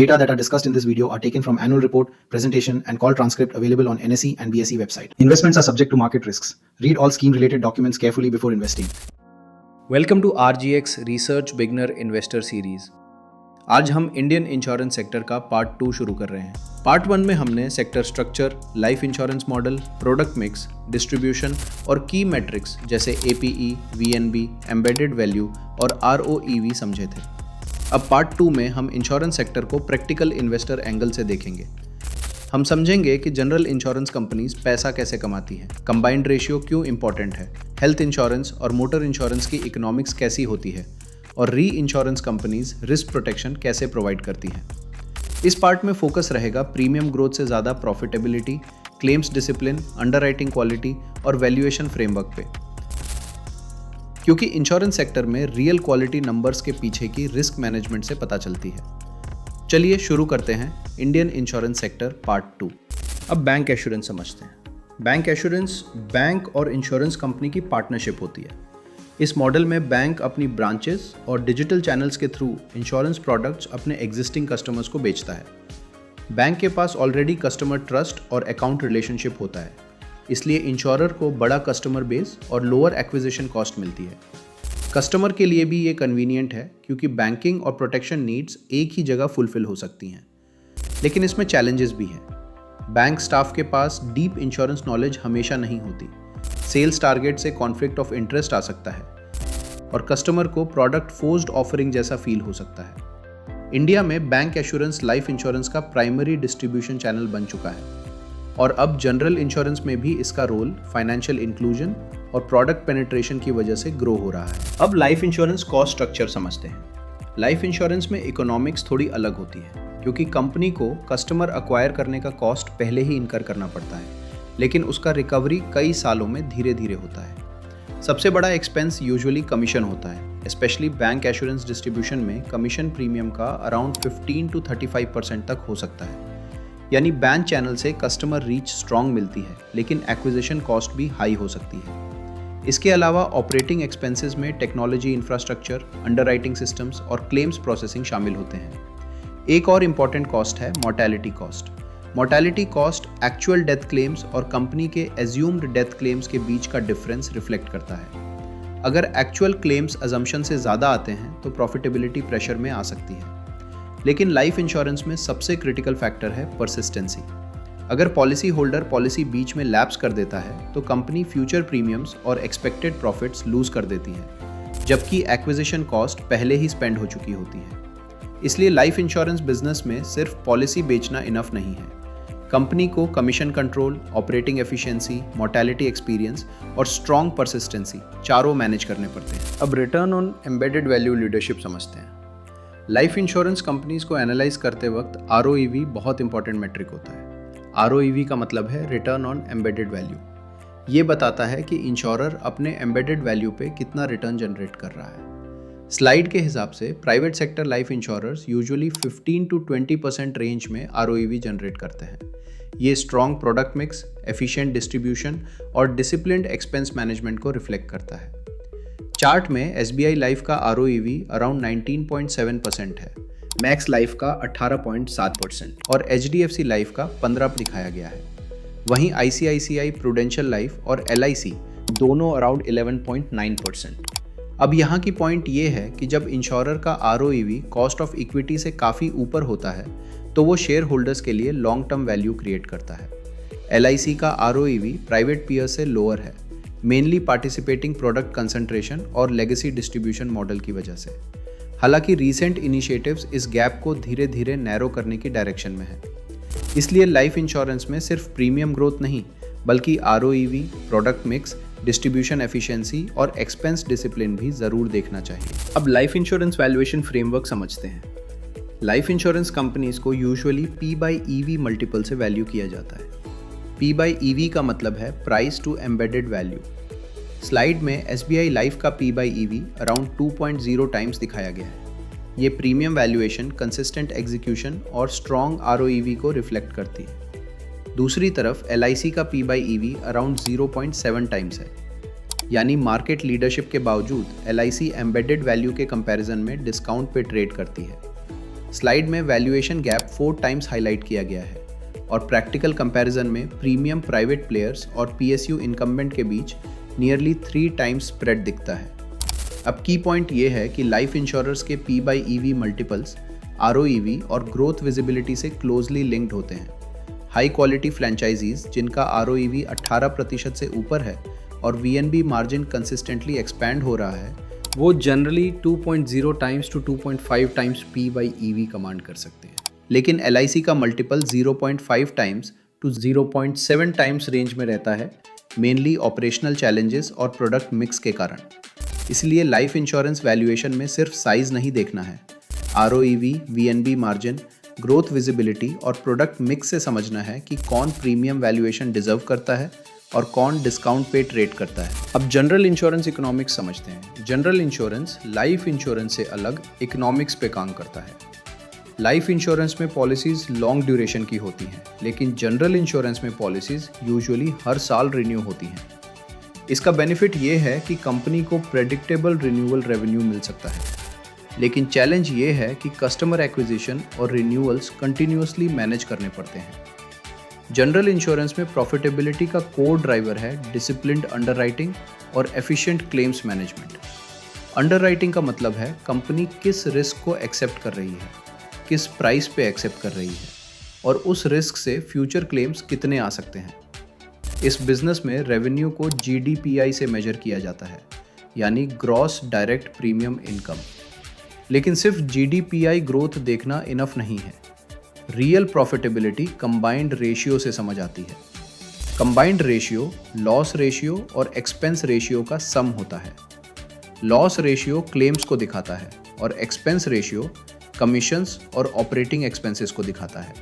Data that are discussed in this video are taken from annual report, presentation, and call transcript available on NSE and BSE website. Investments are subject to market risks. Read all scheme-related documents carefully before investing. Welcome to RGX research beginner investor series. आज हम Indian insurance sector का part 2 शुरू कर रहे हैं। Part 1 में हमने sector structure, life insurance model, product mix, distribution और की मैट्रिक्स जैसे APE, VNB, एम्बेडेड वैल्यू और ROEV समझे थे। अब पार्ट 2 में हम इंश्योरेंस सेक्टर को प्रैक्टिकल इन्वेस्टर एंगल से देखेंगे। हम समझेंगे कि जनरल इंश्योरेंस कंपनीज पैसा कैसे कमाती हैं, कंबाइंड रेशियो क्यों इंपॉर्टेंट है, हेल्थ इंश्योरेंस और मोटर इंश्योरेंस की इकोनॉमिक्स कैसी होती है और री इंश्योरेंस कंपनीज रिस्क प्रोटेक्शन कैसे प्रोवाइड करती हैं। इस पार्ट में फोकस रहेगा प्रीमियम ग्रोथ से ज़्यादा profitability, claims discipline, underwriting quality और वैल्यूएशन फ्रेमवर्क पे, क्योंकि इंश्योरेंस सेक्टर में रियल क्वालिटी नंबर्स के पीछे की रिस्क मैनेजमेंट से पता चलती है। चलिए शुरू करते हैं इंडियन इंश्योरेंस सेक्टर पार्ट 2। अब बैंक एश्योरेंस समझते हैं। बैंक एश्योरेंस बैंक और इंश्योरेंस कंपनी की पार्टनरशिप होती है। इस मॉडल में बैंक अपनी ब्रांचेस और डिजिटल चैनल्स के थ्रू इंश्योरेंस प्रोडक्ट्स अपने एग्जिस्टिंग कस्टमर्स को बेचता है। बैंक के पास ऑलरेडी कस्टमर ट्रस्ट और अकाउंट रिलेशनशिप होता है, इसलिए इंश्योरर को बड़ा कस्टमर बेस और लोअर एक्विजिशन कॉस्ट मिलती है। कस्टमर के लिए भी ये कन्वीनियंट है क्योंकि बैंकिंग और प्रोटेक्शन नीड्स एक ही जगह फुलफिल हो सकती हैं। लेकिन इसमें चैलेंजेस भी हैं। बैंक स्टाफ के पास डीप इंश्योरेंस नॉलेज हमेशा नहीं होती, सेल्स टारगेट से कॉन्फ्लिक्ट ऑफ इंटरेस्ट आ सकता है और कस्टमर को प्रोडक्ट फोर्स्ड ऑफरिंग जैसा फील हो सकता है। इंडिया में बैंक एश्योरेंस लाइफ इंश्योरेंस का प्राइमरी डिस्ट्रीब्यूशन चैनल बन चुका है और अब जनरल इंश्योरेंस में भी इसका रोल फाइनेंशियल इंक्लूजन और प्रोडक्ट पेनिट्रेशन की वजह से ग्रो हो रहा है। अब लाइफ इंश्योरेंस कॉस्ट स्ट्रक्चर समझते हैं। लाइफ इंश्योरेंस में इकोनॉमिक्स थोड़ी अलग होती है क्योंकि कंपनी को कस्टमर अक्वायर करने का कॉस्ट पहले ही इनकर करना पड़ता है, लेकिन उसका रिकवरी कई सालों में धीरे धीरे होता है। सबसे बड़ा एक्सपेंस यूजुअली कमीशन होता है। स्पेशली बैंक एश्योरेंस डिस्ट्रीब्यूशन में कमीशन प्रीमियम का अराउंड 15 to 35% तक हो सकता है। यानी बैंक चैनल से कस्टमर रीच स्ट्रॉन्ग मिलती है, लेकिन एक्विजिशन कॉस्ट भी हाई हो सकती है। इसके अलावा ऑपरेटिंग एक्सपेंसेस में टेक्नोलॉजी इंफ्रास्ट्रक्चर, अंडरराइटिंग सिस्टम्स और क्लेम्स प्रोसेसिंग शामिल होते हैं। एक और इम्पॉर्टेंट कॉस्ट है mortality cost. Mortality cost actual death claims और कंपनी के एज्यूम्ड डेथ क्लेम्स के बीच का डिफरेंस रिफ्लेक्ट करता है। अगर एक्चुअल क्लेम्स अजम्पशन से ज़्यादा आते हैं तो प्रॉफिटेबिलिटी प्रेशर में आ सकती है। लेकिन लाइफ इंश्योरेंस में सबसे क्रिटिकल फैक्टर है परसिस्टेंसी। अगर पॉलिसी होल्डर पॉलिसी बीच में लैप्स कर देता है तो कंपनी फ्यूचर प्रीमियम्स और एक्सपेक्टेड प्रॉफिट्स लूज कर देती है, जबकि एक्विजिशन कॉस्ट पहले ही स्पेंड हो चुकी होती है। इसलिए लाइफ इंश्योरेंस बिजनेस में सिर्फ पॉलिसी बेचना इनफ नहीं है। कंपनी को commission control, operating efficiency, mortality experience और स्ट्रॉन्ग परसिस्टेंसी चारों मैनेज करने पड़ते हैं। अब return on embedded value leadership समझते हैं। लाइफ इंश्योरेंस कंपनीज को एनालाइज करते वक्त ROEV बहुत इंपॉर्टेंट मेट्रिक होता है। ROEV का मतलब है रिटर्न ऑन एम्बेडेड वैल्यू। ये बताता है कि इंश्योरर अपने एम्बेडेड वैल्यू पे कितना रिटर्न जनरेट कर रहा है। स्लाइड के हिसाब से private sector life insurers usually 15 to 20% range में ROEV जनरेट करते हैं। ये strong product mix, efficient distribution और डिसिप्लिन्ड एक्सपेंस मैनेजमेंट को रिफ्लेक्ट करता है। चार्ट में SBI लाइफ का ROEV अराउंड 19.7% है, मैक्स लाइफ का 18.7% और HDFC लाइफ का 15% दिखाया गया है। वहीं ICICI प्रूडेंशियल लाइफ और LIC दोनों अराउंड 11.9%। अब यहाँ की पॉइंट ये है कि जब इंश्योरर का ROEV कॉस्ट ऑफ इक्विटी से काफ़ी ऊपर होता है तो वो शेयर होल्डर्स के लिए लॉन्ग टर्म वैल्यू क्रिएट करता है। LIC का ROEV प्राइवेट पीयर से लोअर है, मेनली पार्टिसिपेटिंग प्रोडक्ट कंसंट्रेशन और लेगेसी डिस्ट्रीब्यूशन मॉडल की वजह से। हालांकि रीसेंट इनिशिएटिव्स इस गैप को धीरे धीरे नैरो करने की डायरेक्शन में है। इसलिए लाइफ इंश्योरेंस में सिर्फ प्रीमियम ग्रोथ नहीं, बल्कि ROEV, product mix, distribution efficiency और एक्सपेंस डिसिप्लिन भी ज़रूर देखना चाहिए। अब लाइफ इंश्योरेंस वैल्यूएशन फ्रेमवर्क समझते हैं। लाइफ इंश्योरेंस कंपनीज को यूजुअली P/EV मल्टीपल से वैल्यू किया जाता है। P/EV का मतलब है price to embedded value. Slide में SBI लाइफ का P/EV अराउंड 2.0 टाइम्स दिखाया गया है। ये प्रीमियम वैल्यूएशन, कंसिस्टेंट एग्जीक्यूशन और स्ट्रॉन्ग ROEV को रिफ्लेक्ट करती है। दूसरी तरफ LIC का P/EV अराउंड 0.7 टाइम्स है। यानी मार्केट लीडरशिप के बावजूद LIC एम्बेडेड वैल्यू के कंपैरिजन में डिस्काउंट पे ट्रेड करती है। स्लाइड में वैल्यूएशन गैप 4 टाइम्स हाईलाइट किया गया है और प्रैक्टिकल कंपैरिजन में प्रीमियम प्राइवेट प्लेयर्स और PSU इनकम्बेंट के बीच नियरली 3 टाइम्स स्प्रेड दिखता है। अब की पॉइंट ये है कि लाइफ इंश्योरर्स के P/EV मल्टीपल्स ROEV और ग्रोथ विजिबिलिटी से क्लोजली लिंक्ड होते हैं। हाई क्वालिटी फ्रेंचाइजीज जिनका ROEV 18% से ऊपर है और VNB मार्जिन कंसिस्टेंटली एक्सपैंड हो रहा है, वो generally 2.0 times to 2.5 times P/EV command कर सकते हैं। लेकिन LIC का multiple 0.5 times to 0.7 times range में रहता है, मेनली ऑपरेशनल चैलेंजेस और प्रोडक्ट मिक्स के कारण। इसलिए लाइफ इंश्योरेंस वैल्यूएशन में सिर्फ साइज नहीं देखना है, ROEV, VNB margin, growth visibility और प्रोडक्ट मिक्स से समझना है कि कौन प्रीमियम वैल्यूएशन डिजर्व करता है और कौन डिस्काउंट पे ट्रेड करता है। अब जनरल इंश्योरेंस इकोनॉमिक्स समझते हैं। जनरल इंश्योरेंस लाइफ इंश्योरेंस से अलग इकोनॉमिक्स पे काम करता है। लाइफ इंश्योरेंस में पॉलिसीज लॉन्ग ड्यूरेशन की होती हैं, लेकिन जनरल इंश्योरेंस में पॉलिसीज यूजुअली हर साल रिन्यू होती हैं। इसका बेनिफिट ये है कि कंपनी को प्रेडिक्टेबल रिन्यूअल रेवेन्यू मिल सकता है, लेकिन चैलेंज ये है कि कस्टमर एक्विजिशन और रिन्यूअल्स कंटिन्यूअसली मैनेज करने पड़ते हैं। जनरल इंश्योरेंस में प्रॉफिटेबिलिटी का कोर ड्राइवर है डिसिप्लिन्ड अंडरराइटिंग और एफिशिएंट क्लेम्स मैनेजमेंट। अंडरराइटिंग का मतलब है कंपनी किस रिस्क को एक्सेप्ट कर रही है, किस प्राइस पे एक्सेप्ट कर रही है और उस रिस्क से फ्यूचर क्लेम्स कितने आ सकते हैं। इस बिजनेस में रेवेन्यू को GDPI से मेजर किया जाता है, यानी ग्रॉस डायरेक्ट प्रीमियम इनकम। लेकिन सिर्फ GDPI ग्रोथ देखना इनफ नहीं है। रियल प्रॉफिटेबिलिटी कंबाइंड रेशियो से समझ आती है। कंबाइंड रेशियो लॉस रेशियो और एक्सपेंस रेशियो का सम होता है। लॉस रेशियो क्लेम्स को दिखाता है और एक्सपेंस रेशियो कमीशंस और ऑपरेटिंग एक्सपेंसेस को दिखाता है।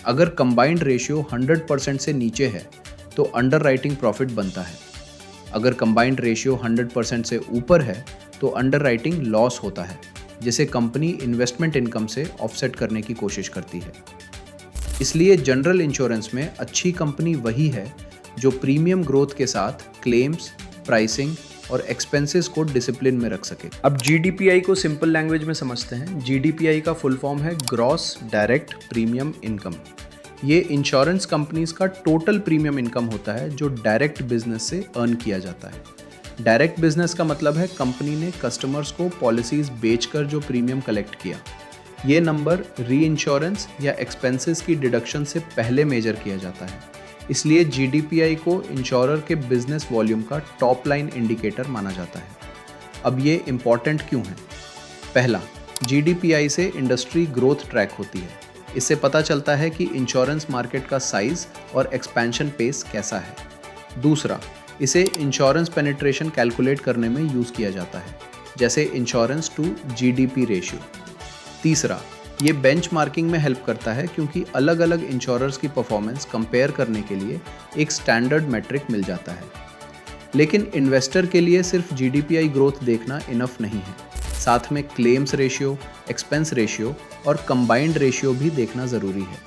अगर कंबाइंड रेशियो 100% से नीचे है तो अंडरराइटिंग प्रॉफिट बनता है। अगर कंबाइंड रेशियो 100% से ऊपर है तो अंडरराइटिंग लॉस होता है, जिसे कंपनी इन्वेस्टमेंट इनकम से ऑफसेट करने की कोशिश करती है। इसलिए जनरल इंश्योरेंस में अच्छी कंपनी वही है जो प्रीमियम ग्रोथ के साथ क्लेम्स, प्राइसिंग और एक्सपेंसेस को डिसिप्लिन में रख सके। अब GDPI को सिंपल लैंग्वेज में समझते हैं। GDPI का फुल फॉर्म है ग्रॉस डायरेक्ट प्रीमियम इनकम। ये इंश्योरेंस कंपनीज का टोटल प्रीमियम इनकम होता है जो डायरेक्ट बिजनेस से अर्न किया जाता है। डायरेक्ट बिजनेस का मतलब है कंपनी ने कस्टमर्स को पॉलिसीज बेचकर जो प्रीमियम कलेक्ट किया। ये नंबर री इंश्योरेंस या एक्सपेंसेस की डिडक्शन से पहले मेजर किया जाता है। इसलिए GDPI को इंश्योरर के बिजनेस वॉल्यूम का टॉप लाइन इंडिकेटर माना जाता है। अब ये इम्पॉर्टेंट क्यों है? पहला, GDPI से इंडस्ट्री ग्रोथ ट्रैक होती है। इससे पता चलता है कि इंश्योरेंस मार्केट का साइज और एक्सपेंशन पेस कैसा है। दूसरा, इसे इंश्योरेंस पेनिट्रेशन कैलकुलेट करने में यूज़ किया जाता है, जैसे इंश्योरेंस टू GDP रेशियो। तीसरा, ये बेंचमार्किंग में हेल्प करता है क्योंकि अलग अलग इंश्योरर्स की परफॉर्मेंस कंपेयर करने के लिए एक स्टैंडर्ड मैट्रिक मिल जाता है। लेकिन इन्वेस्टर के लिए सिर्फ GDPI ग्रोथ देखना इनफ नहीं है, साथ में क्लेम्स रेशियो, एक्सपेंस रेशियो और कंबाइंड रेशियो भी देखना ज़रूरी है,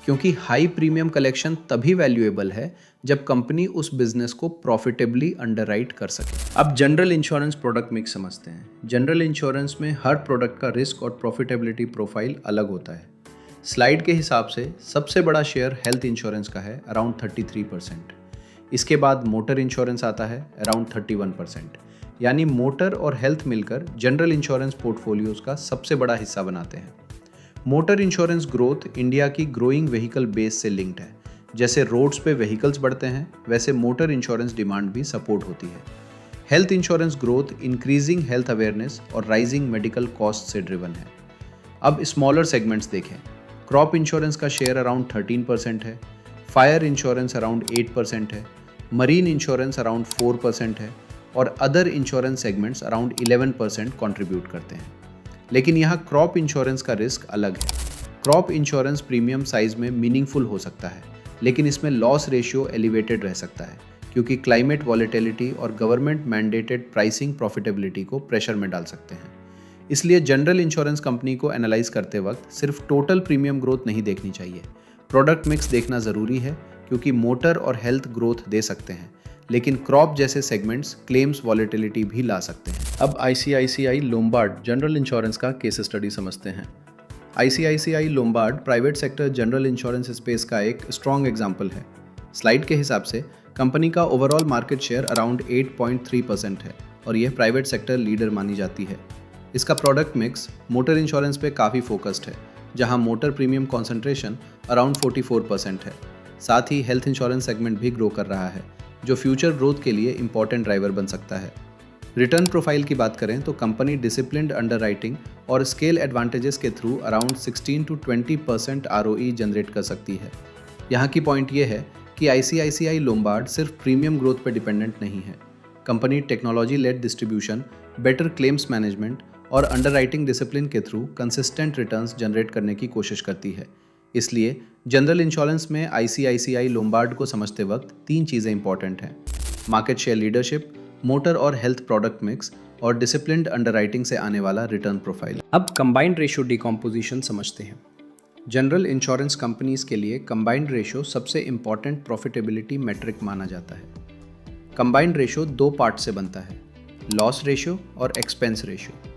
क्योंकि हाई प्रीमियम कलेक्शन तभी वैल्यूएबल है जब कंपनी उस बिजनेस को प्रॉफिटेबली अंडरराइट कर सके। अब जनरल इंश्योरेंस प्रोडक्ट मिक्स समझते हैं। जनरल इंश्योरेंस में हर प्रोडक्ट का रिस्क और प्रॉफिटेबिलिटी प्रोफाइल अलग होता है। स्लाइड के हिसाब से सबसे बड़ा शेयर हेल्थ इंश्योरेंस का है, अराउंड 33%। इसके बाद मोटर इंश्योरेंस आता है, अराउंड 31%। यानी मोटर और हेल्थ मिलकर जनरल इंश्योरेंस पोर्टफोलियोज का सबसे बड़ा हिस्सा बनाते हैं। मोटर इंश्योरेंस ग्रोथ इंडिया की ग्रोइंग व्हीकल बेस से लिंक्ड है। जैसे रोड्स पे व्हीकल्स बढ़ते हैं, वैसे मोटर इंश्योरेंस डिमांड भी सपोर्ट होती है। Health insurance growth increasing health awareness और राइजिंग मेडिकल कॉस्ट से ड्रिवन है। अब स्मॉलर सेगमेंट्स देखें। क्रॉप इंश्योरेंस का शेयर अराउंड 13% है, फायर इंश्योरेंस अराउंड 8% है, मरीन इंश्योरेंस अराउंड 4% है और other insurance segments around 11% contribute करते हैं। लेकिन यहाँ क्रॉप इंश्योरेंस का रिस्क अलग है। क्रॉप इंश्योरेंस प्रीमियम साइज में मीनिंगफुल हो सकता है, लेकिन इसमें लॉस रेशियो एलिवेटेड रह सकता है क्योंकि क्लाइमेट वॉलेटिलिटी और गवर्नमेंट मैंडेटेड प्राइसिंग प्रॉफिटेबिलिटी को प्रेशर में डाल सकते हैं। इसलिए जनरल इंश्योरेंस कंपनी को एनालाइज करते वक्त सिर्फ टोटल प्रीमियम ग्रोथ नहीं देखनी चाहिए, प्रोडक्ट मिक्स देखना ज़रूरी है क्योंकि मोटर और हेल्थ ग्रोथ दे सकते हैं, लेकिन क्रॉप जैसे सेगमेंट्स क्लेम्स वॉलेटिलिटी भी ला सकते हैं। अब ICICI लोम्बार्ड जनरल इंश्योरेंस का केस स्टडी समझते हैं। ICICI Lombard private sector general insurance space का एक स्ट्रॉन्ग एग्जाम्पल है। स्लाइड के हिसाब से कंपनी का ओवरऑल मार्केट शेयर अराउंड 8.3% है और यह प्राइवेट सेक्टर लीडर मानी जाती है। इसका प्रोडक्ट मिक्स मोटर इंश्योरेंस पे काफ़ी फोकस्ड है, जहां मोटर प्रीमियम कॉन्सेंट्रेशन अराउंड 44% है। साथ ही हेल्थ इंश्योरेंस सेगमेंट भी ग्रो कर रहा है, जो फ्यूचर ग्रोथ के लिए इंपॉर्टेंट ड्राइवर बन सकता है। रिटर्न प्रोफाइल की बात करें तो कंपनी डिसिप्लिन्ड अंडरराइटिंग और स्केल एडवांटेजेस के through around 16 to 20% ROE generate कर सकती है। यहाँ की पॉइंट ये है कि ICICI लोम्बार्ड सिर्फ प्रीमियम ग्रोथ पर डिपेंडेंट नहीं है। Company technology led distribution, better claims management और अंडरराइटिंग डिसिप्लिन के थ्रू कंसिस्टेंट रिटर्न्स जनरेट करने की कोशिश करती है। इसलिए जनरल इंश्योरेंस में ICICI लोम्बार्ड को समझते वक्त 3 चीज़ें इंपॉर्टेंट हैं: मार्केट शेयर लीडरशिप, मोटर और हेल्थ प्रोडक्ट मिक्स और डिसिप्लिन्ड अंडरराइटिंग से आने वाला रिटर्न प्रोफाइल। अब कंबाइंड रेशियो डिकम्पोजिशन समझते हैं। जनरल इंश्योरेंस कंपनीज के लिए कंबाइंड रेशियो सबसे इंपॉर्टेंट प्रॉफिटेबिलिटी मेट्रिक माना जाता है। कंबाइंड रेशियो 2 पार्ट से बनता है, लॉस रेशियो और एक्सपेंस रेशियो।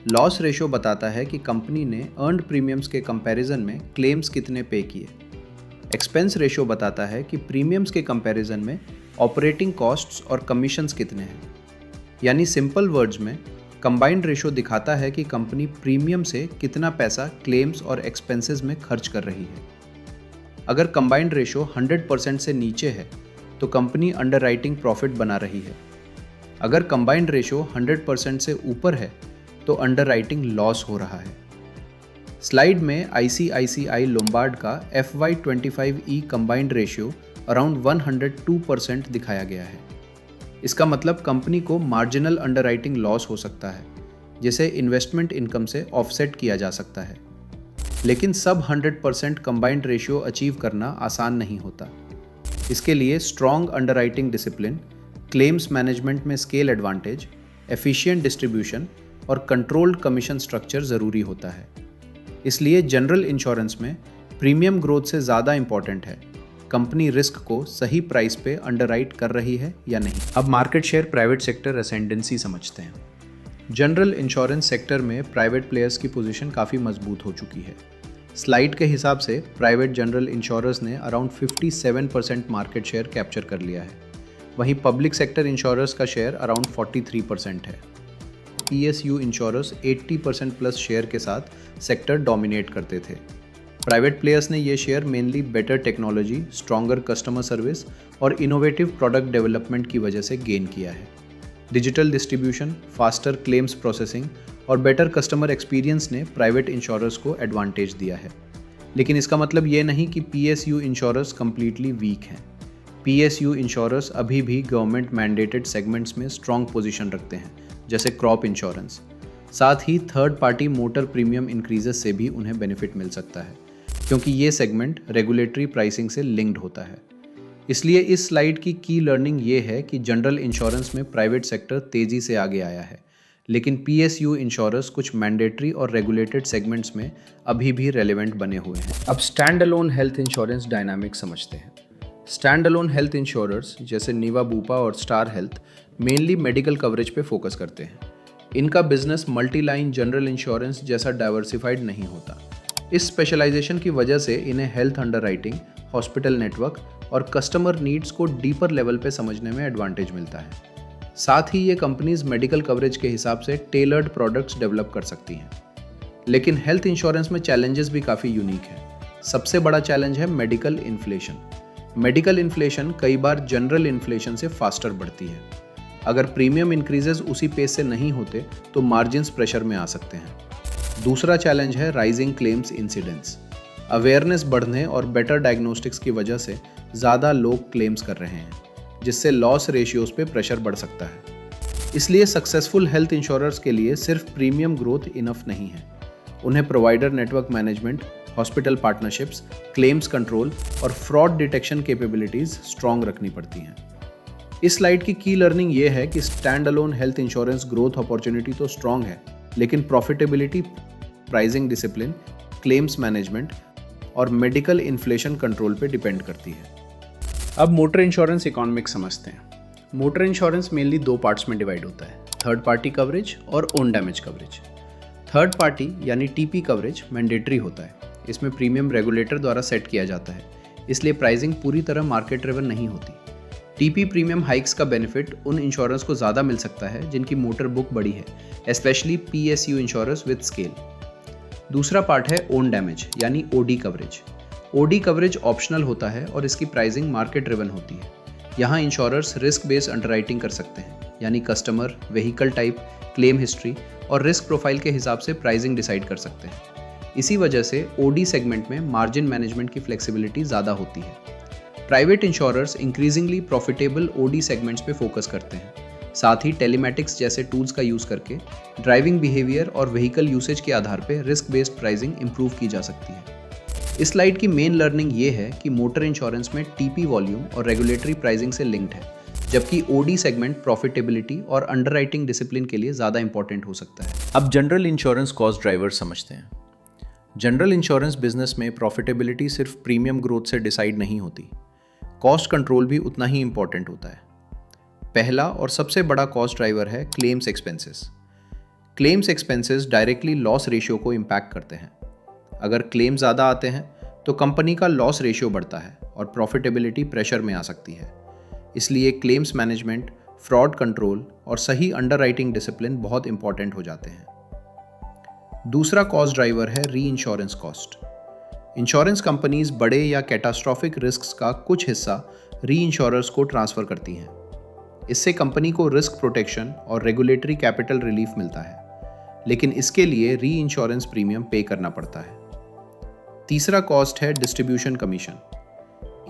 लॉस रेशियो बताता है कि कंपनी ने अर्नड प्रीमियम्स के कंपैरिजन में क्लेम्स कितने पे किए। एक्सपेंस रेशियो बताता है कि प्रीमियम्स के कंपैरिजन में ऑपरेटिंग कॉस्ट्स और कमीशंस कितने हैं। यानी सिंपल वर्ड्स में कंबाइंड रेशियो दिखाता है कि कंपनी प्रीमियम से कितना पैसा क्लेम्स और एक्सपेंसेस में खर्च कर रही है। अगर कंबाइंड रेशियो 100% से नीचे है तो कंपनी अंडरराइटिंग प्रॉफिट बना रही है। अगर कंबाइंड रेशियो 100% से ऊपर है तो अंडरराइटिंग लॉस हो रहा है। स्लाइड में ICICI लोम्बार्ड का FY25E कंबाइंड रेशियो अराउंड 102% दिखाया गया है। इसका मतलब कंपनी को मार्जिनल अंडरराइटिंग लॉस हो सकता है, जिसे इन्वेस्टमेंट इनकम से ऑफसेट किया जा सकता है। लेकिन सब 100% कंबाइंड रेशियो अचीव करना आसान नहीं होता। इसके लिए strong underwriting discipline, claims management में स्केल एडवांटेज, एफिशिएंट डिस्ट्रीब्यूशन और कंट्रोल्ड कमीशन स्ट्रक्चर ज़रूरी होता है। इसलिए जनरल इंश्योरेंस में प्रीमियम ग्रोथ से ज़्यादा इंपॉर्टेंट है कंपनी रिस्क को सही प्राइस पे अंडरराइट कर रही है या नहीं। अब market share private sector ascendancy समझते हैं। जनरल इंश्योरेंस सेक्टर में प्राइवेट प्लेयर्स की पोजीशन काफ़ी मजबूत हो चुकी है। स्लाइड के हिसाब से प्राइवेट जनरल इंश्योरर्स ने अराउंड 57% मार्केट शेयर कैप्चर कर लिया है। वहीं पब्लिक सेक्टर इंश्योरर्स का शेयर अराउंड 43% है। PSU इंश्योरर्स 80% प्लस शेयर के साथ सेक्टर डोमिनेट करते थे। प्राइवेट प्लेयर्स ने ये share mainly better technology, stronger customer service और इनोवेटिव प्रोडक्ट डेवलपमेंट की वजह से गेन किया है। Digital distribution, faster claims processing और बेटर कस्टमर एक्सपीरियंस ने प्राइवेट इंश्योरर्स को एडवांटेज दिया है। लेकिन इसका मतलब ये नहीं कि PSU इंश्योरर्स कम्प्लीटली वीक हैं। PSU इंश्योरर्स अभी भी गवर्नमेंट मैंडेटेड सेगमेंट्स में स्ट्रॉन्ग पोजीशन रखते हैं, जैसे क्रॉप इंश्योरेंस। साथ ही third party motor premium increases से भी उन्हें बेनिफिट मिल सकता है, क्योंकि ये सेगमेंट रेगुलेटरी प्राइसिंग से लिंक्ड होता है। इसलिए इस स्लाइड की लर्निंग ये है कि जनरल इंश्योरेंस में प्राइवेट सेक्टर तेज़ी से आगे आया है, लेकिन PSU इंश्योरर्स कुछ मैंडेटरी और रेगुलेटेड सेगमेंट्स में अभी भी रेलेवेंट बने हुए हैं। अब stand alone health insurance dynamic समझते हैं। स्टैंड अलोन हेल्थ इंश्योरर्स जैसे नीवा बूपा और star health mainly medical coverage पे फोकस करते हैं। इनका business multi line general insurance जैसा डाइवर्सिफाइड नहीं होता। इस स्पेशलाइजेशन की वजह से इन्हें हेल्थ अंडरराइटिंग, हॉस्पिटल नेटवर्क और कस्टमर नीड्स को डीपर लेवल पे समझने में एडवांटेज मिलता है। साथ ही ये कंपनीज मेडिकल कवरेज के हिसाब से टेलर्ड प्रोडक्ट्स डेवलप कर सकती हैं। लेकिन हेल्थ इंश्योरेंस में चैलेंजेस भी काफ़ी यूनिक है। सबसे बड़ा चैलेंज है मेडिकल इन्फ्लेशन। मेडिकल इन्फ्लेशन कई बार जनरल इन्फ्लेशन से फास्टर बढ़ती है। अगर प्रीमियम इंक्रीजेस उसी पेस से नहीं होते तो मार्जिन्स प्रेशर में आ सकते हैं। दूसरा चैलेंज है राइजिंग क्लेम्स इंसिडेंस। अवेयरनेस बढ़ने और बेटर डायग्नोस्टिक्स की वजह से ज़्यादा लोग क्लेम्स कर रहे हैं, जिससे लॉस रेशियोज पे प्रेशर बढ़ सकता है। इसलिए सक्सेसफुल हेल्थ इंश्योरर्स के लिए सिर्फ प्रीमियम ग्रोथ इनफ नहीं है। उन्हें provider network management, hospital partnerships, claims control और फ्रॉड डिटेक्शन कैपेबिलिटीज़ स्ट्रॉन्ग रखनी पड़ती हैं। इस स्लाइड की लर्निंग ये है कि stand alone health insurance growth opportunity तो स्ट्रॉन्ग है, लेकिन profitability, pricing discipline, claims management और मेडिकल इन्फ्लेशन कंट्रोल पे डिपेंड करती है। अब मोटर इंश्योरेंस इकोनॉमिक्स समझते हैं। मोटर इंश्योरेंस मेनली 2 पार्ट्स में डिवाइड होता है, थर्ड पार्टी कवरेज और own damage coverage. Third party यानी टीपी कवरेज मैंडेटरी होता है। इसमें प्रीमियम रेगुलेटर द्वारा सेट किया जाता है, इसलिए प्राइसिंग पूरी तरह मार्केट ड्रिवन नहीं होती। टीपी प्रीमियम हाइक्स का बेनिफिट उन इंश्योरेंस को ज़्यादा मिल सकता है जिनकी मोटर बुक बड़ी है, specially PSU insurance with scale. दूसरा पार्ट है ओन डैमेज यानी OD coverage. OD coverage optional होता है और इसकी प्राइसिंग मार्केट ड्रिवन होती है। यहाँ इंश्योरर्स रिस्क बेस्ड अंडरराइटिंग कर सकते हैं, यानी customer, vehicle type, claim history और रिस्क प्रोफाइल के हिसाब से प्राइसिंग डिसाइड कर सकते हैं। इसी वजह से ओडी सेगमेंट में मार्जिन मैनेजमेंट की फ्लेक्सिबिलिटी ज़्यादा होती है। Private insurers increasingly profitable OD segments पे फोकस करते हैं। साथ ही टेलीमेटिक्स जैसे टूल्स का यूज़ करके ड्राइविंग बिहेवियर और व्हीकल यूसेज के आधार पर रिस्क बेस्ड प्राइसिंग इंप्रूव की जा सकती है। इस स्लाइड की मेन लर्निंग ये है कि मोटर इंश्योरेंस में टीपी वॉल्यूम और रेगुलेटरी प्राइसिंग से लिंक्ड है, जबकि ओडी सेगमेंट प्रॉफिटेबिलिटी और अंडरराइटिंग डिसिप्लिन के लिए ज़्यादा इंपॉर्टेंट हो सकता है। अब जनरल इंश्योरेंस कॉस्ट ड्राइवर समझते हैं। जनरल इंश्योरेंस बिजनेस में प्रॉफिटेबिलिटी सिर्फ प्रीमियम ग्रोथ से डिसाइड नहीं होती, कॉस्ट कंट्रोल भी उतना ही इंपॉर्टेंट होता है। पहला और सबसे बड़ा कॉस्ट ड्राइवर है claims expenses. Claims expenses directly loss ratio को इम्पैक्ट करते हैं। अगर क्लेम ज़्यादा आते हैं तो कंपनी का लॉस रेशियो बढ़ता है और प्रॉफिटेबिलिटी प्रेशर में आ सकती है। इसलिए क्लेम्स मैनेजमेंट, फ्रॉड कंट्रोल और सही अंडरराइटिंग डिसिप्लिन बहुत इंपॉर्टेंट हो जाते हैं। दूसरा कॉस्ट ड्राइवर है री इंश्योरेंस कॉस्ट। इंश्योरेंस कंपनीज बड़े या कैटास्ट्रॉफिक रिस्क्स का कुछ हिस्सा री इंश्योरर्स को ट्रांसफ़र करती हैं। इससे कंपनी को रिस्क प्रोटेक्शन और रेगुलेटरी कैपिटल रिलीफ मिलता है, लेकिन इसके लिए री इंश्योरेंस प्रीमियम पे करना पड़ता है। तीसरा कॉस्ट है डिस्ट्रीब्यूशन कमीशन।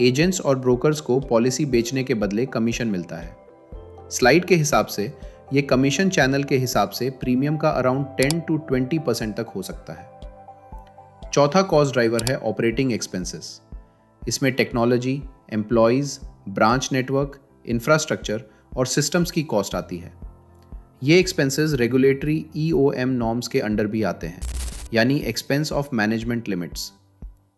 एजेंट्स और ब्रोकर्स को पॉलिसी बेचने के बदले कमीशन मिलता है। स्लाइड के हिसाब से ये कमीशन चैनल के हिसाब से प्रीमियम का अराउंड 10 to 20% तक हो सकता है। चौथा कॉस्ट ड्राइवर है ऑपरेटिंग एक्सपेंसेस। इसमें technology, employees, branch network, infrastructure और सिस्टम्स की कॉस्ट आती है। ये एक्सपेंसेस रेगुलेटरी EOM नॉर्म्स के अंडर भी आते हैं, यानी एक्सपेंस ऑफ मैनेजमेंट लिमिट्स।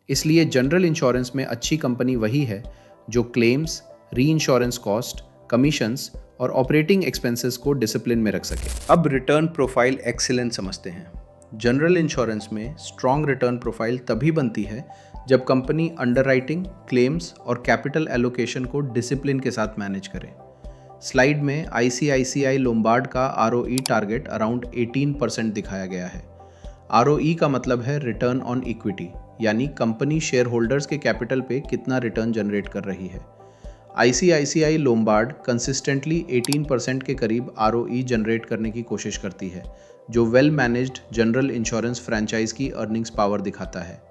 इसलिए जनरल इंश्योरेंस में अच्छी कंपनी वही है जो क्लेम्स, री इंश्योरेंस कॉस्ट, कमीशंस और ऑपरेटिंग एक्सपेंसेस को डिसिप्लिन में रख सके। अब रिटर्न प्रोफाइल एक्सीलेंस समझते हैं। जनरल इंश्योरेंस में स्ट्रॉन्ग रिटर्न प्रोफाइल तभी बनती है जब कंपनी अंडरराइटिंग, क्लेम्स और कैपिटल एलोकेशन को डिसिप्लिन के साथ मैनेज करे। स्लाइड में ICICI लोम्बार्ड का ROE टारगेट अराउंड 18% दिखाया गया है। ROE का मतलब है रिटर्न ऑन इक्विटी, यानी कंपनी शेयर होल्डर्स के कैपिटल पे कितना रिटर्न जनरेट कर रही है। ICICI लोम्बार्ड कंसिस्टेंटली 18% के करीब ROE जनरेट करने की कोशिश करती है, जो well managed general insurance franchise की अर्निंग्स पावर दिखाता है।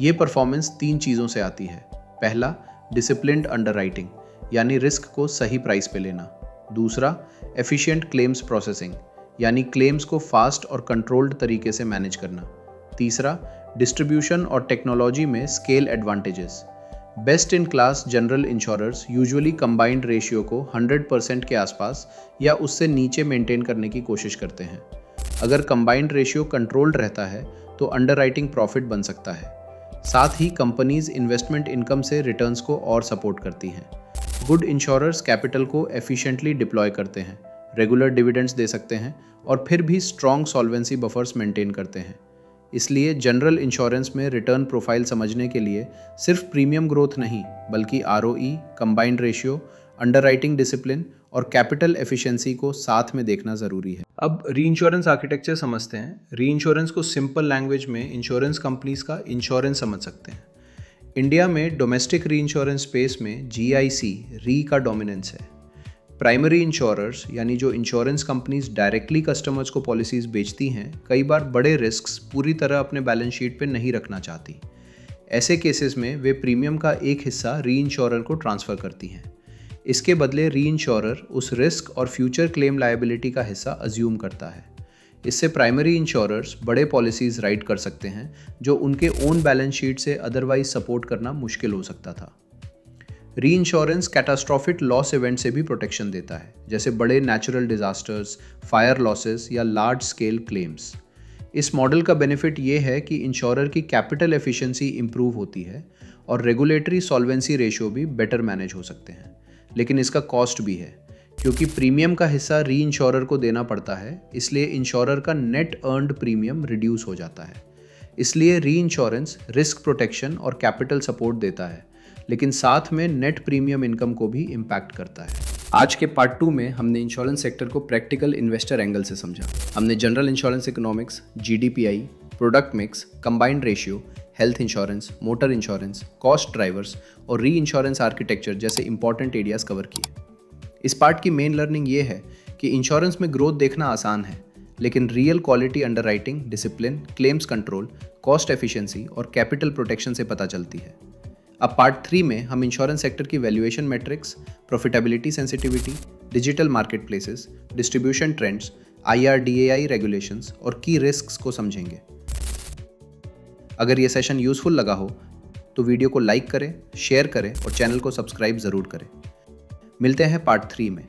ये परफॉर्मेंस 3 चीज़ों से आती है। पहला, डिसिप्लिन्ड अंडरराइटिंग, यानी रिस्क को सही प्राइस पे लेना। दूसरा, एफिशिएंट क्लेम्स प्रोसेसिंग, यानी क्लेम्स को फास्ट और कंट्रोल्ड तरीके से मैनेज करना। तीसरा, डिस्ट्रीब्यूशन और टेक्नोलॉजी में scale advantages. Best in class general insurers usually combined ratio को 100% के आसपास या उससे नीचे मेंटेन करने की कोशिश करते हैं। अगर कंबाइंड रेशियो कंट्रोल्ड रहता है तो अंडरराइटिंग प्रॉफिट बन सकता है। साथ ही कंपनीज इन्वेस्टमेंट इनकम से रिटर्न्स को और सपोर्ट करती हैं। गुड इंश्योरर्स कैपिटल को एफिशिएंटली डिप्लॉय करते हैं, रेगुलर डिविडेंड्स दे सकते हैं और फिर भी स्ट्रॉन्ग सॉल्वेंसी बफर्स मेंटेन करते हैं। इसलिए जनरल इंश्योरेंस में रिटर्न प्रोफाइल समझने के लिए सिर्फ प्रीमियम ग्रोथ नहीं, बल्कि ROE, combined ratio, underwriting discipline और कैपिटल एफिशिएंसी को साथ में देखना ज़रूरी है। अब री इंश्योरेंस आर्किटेक्चर समझते हैं। री इंश्योरेंस को सिंपल लैंग्वेज में इंश्योरेंस कंपनीज का इंश्योरेंस समझ सकते हैं। इंडिया में डोमेस्टिक री इंश्योरेंस स्पेस में GIC री का डोमिनेंस है। प्राइमरी इंश्योरर्स यानी जो इंश्योरेंस कंपनीज डायरेक्टली कस्टमर्स को पॉलिसीज़ बेचती हैं, कई बार बड़े रिस्क्स पूरी तरह अपने बैलेंस शीट पे नहीं रखना चाहती। ऐसे केसेस में वे प्रीमियम का एक हिस्सा री इंश्योरर को ट्रांसफ़र करती हैं। इसके बदले री इंश्योरर उस रिस्क और फ्यूचर क्लेम लायबिलिटी का हिस्सा अज्यूम करता है। इससे प्राइमरी इंश्योरर्स बड़े पॉलिसीज़ राइट कर सकते हैं जो उनके ओन बैलेंस शीट से अदरवाइज सपोर्ट करना मुश्किल हो सकता था। री इंश्योरेंस कैटास्ट्रॉफिक लॉस इवेंट से भी प्रोटेक्शन देता है, जैसे बड़े नेचुरल डिजास्टर्स, फायर लॉसेस या लार्ज स्केल क्लेम्स। इस मॉडल का बेनिफिट ये है कि इंश्योरर की कैपिटल एफिशिएंसी इंप्रूव होती है और रेगुलेटरी सॉल्वेंसी रेशियो भी बेटर मैनेज हो सकते हैं। लेकिन इसका कॉस्ट भी है, क्योंकि प्रीमियम का हिस्सा री इंश्योरर को देना पड़ता है, इसलिए इंश्योरर का नेट अर्न्ड प्रीमियम रिड्यूस हो जाता है। इसलिए री इंश्योरेंस रिस्क प्रोटेक्शन और कैपिटल सपोर्ट देता है, लेकिन साथ में नेट प्रीमियम इनकम को भी इम्पैक्ट करता है। आज के पार्ट 2 में हमने इंश्योरेंस सेक्टर को प्रैक्टिकल इन्वेस्टर एंगल से समझा। हमने general insurance economics, GDPI, product mix, combined ratio, health insurance, motor insurance, cost drivers और री इंश्योरेंस आर्किटेक्चर जैसे इंपॉर्टेंट एरियाज कवर किए। इस पार्ट की मेन लर्निंग ये है कि इंश्योरेंस में ग्रोथ देखना आसान है, लेकिन real quality underwriting, discipline, claims control, cost efficiency और कैपिटल प्रोटेक्शन से पता चलती है। अब पार्ट 3 में हम इंश्योरेंस सेक्टर की valuation matrix, profitability sensitivity, digital market places, distribution trends, IRDAI regulations और की रिस्क्स को समझेंगे। अगर ये सेशन यूजफुल लगा हो तो वीडियो को लाइक करें, शेयर करें और चैनल को सब्सक्राइब ज़रूर करें। मिलते हैं पार्ट 3 में।